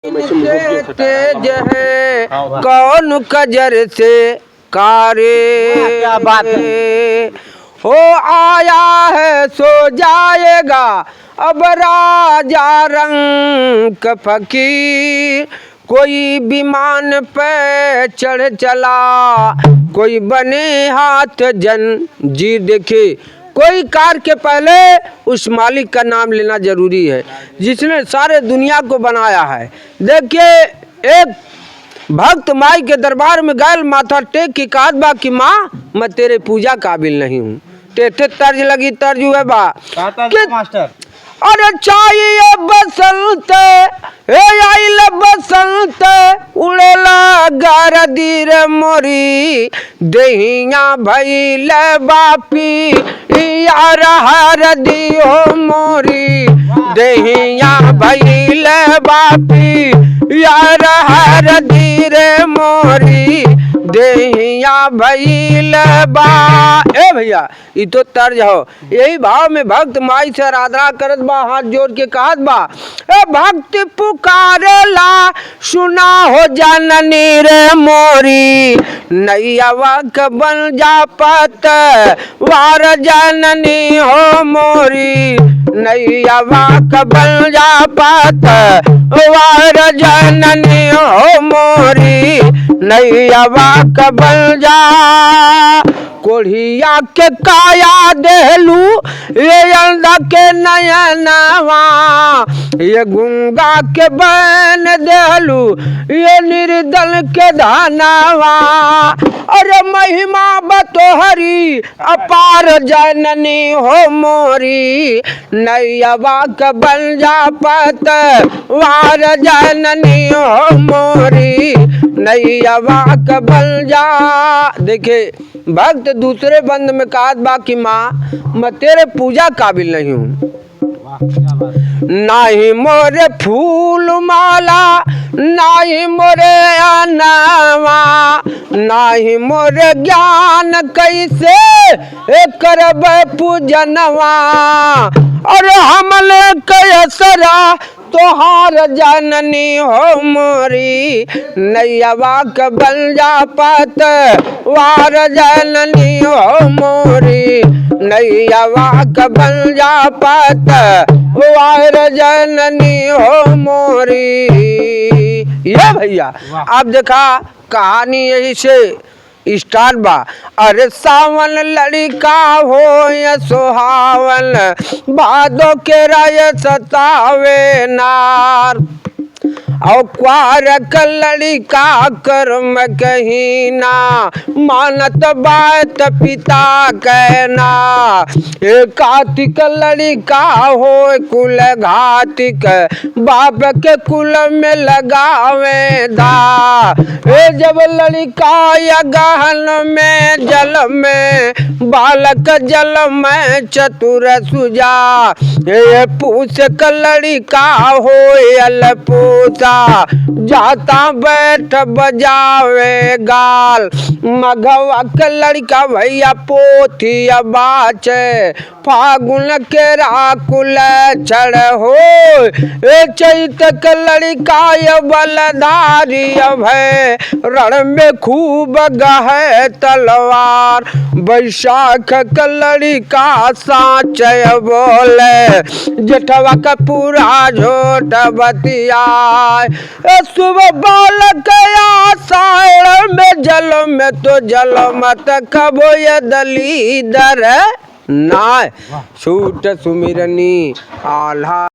तेज है कौन कजर से कारे, क्या बात है। हो आया है सो जाएगा अब राजा रंग फकीर। कोई विमान पे चढ़ चला, कोई बने हाथ जंजीर। देखे कोई कार के पहले उस मालिक का नाम लेना जरूरी है जिसने सारे दुनिया को बनाया है। देखिए एक भक्त माई के दरबार में गैल, माथा टेक के कहा बा कि माँ मैं तेरे पूजा काबिल नहीं हूँ। टेटे तर्ज लगी, तर्ज हुए बा कि मास्टर अरे चाहिए बसंत आइल बसंत उड़ेला गरदीर मोरी दहिया भइल बापी यार हर दियो मोरी दहिया भइल बापी यार हर दीर मोरी दहिया भइल बा। ए भैया ये तो तर्ज हो। यही भाव में भक्त माई से आराधना करत बा, हाथ जोड़ के कहत बा ए भक्त पुकारेला सुना हो जननी रे मोरी नैयावा क बन जा पत वार जननी हो मोरी नैयावा क बन जा पत वार जननी हो मोरी नैयावा क बन जा। कोढ़िया के काया देलू ये अंधा के नयनवा, ये गुंगा के बन देलू ये निर्दल के धनवा। अरे महिमा बतोहरी अपार जननी हो मोरी नैयावा का बन जा पत वार जननी हो मोरी नैयावा का बन जा। देखे भक्त दूसरे बंद में कहा बा कि माँ मैं तेरे पूजा काबिल नहीं हूँ। नाही मोरे फूल माला नाही मोरे अनवा नाही मोरे ज्ञान कैसे करब पूजनवा। और हमले कैसरा तोहार जननी हो मोरी नैयावा क बन जा पत वार जननी हो मोरी नैयावा क बन जा पत वार जननी हो मोरी। ये भैया आप देखा कहानी यही से स्टार्ट बा। अरे सावन लड़का हो या सुहावन भादो के राय सतावे नार और क्वार क लड़का कर्म कहीं ना मानत बात पिता कहना। कार्तिक लड़का हो कुल घातिक बाप के कुल में लगावे दा। जब लड़का या गहन में जल में बालक जल में चतुर सुजा। ये पूछ क लड़का हो यल पूछा जाता बैठ बजावे गाल। मघवा के लड़का भैया पोथी बाचे फागुन के राकुल चढ़ हो। चैत के लड़का बलधारी भय रण में खूब गहे तलवार। बैशाख के लड़का साँच बोले जेठवा का पूरा झोट बतिया। सुबह बालक आषाढ़ में जल में तो जल मत कबो ये दलीदर ना छूट सुमिरनी आल्हा।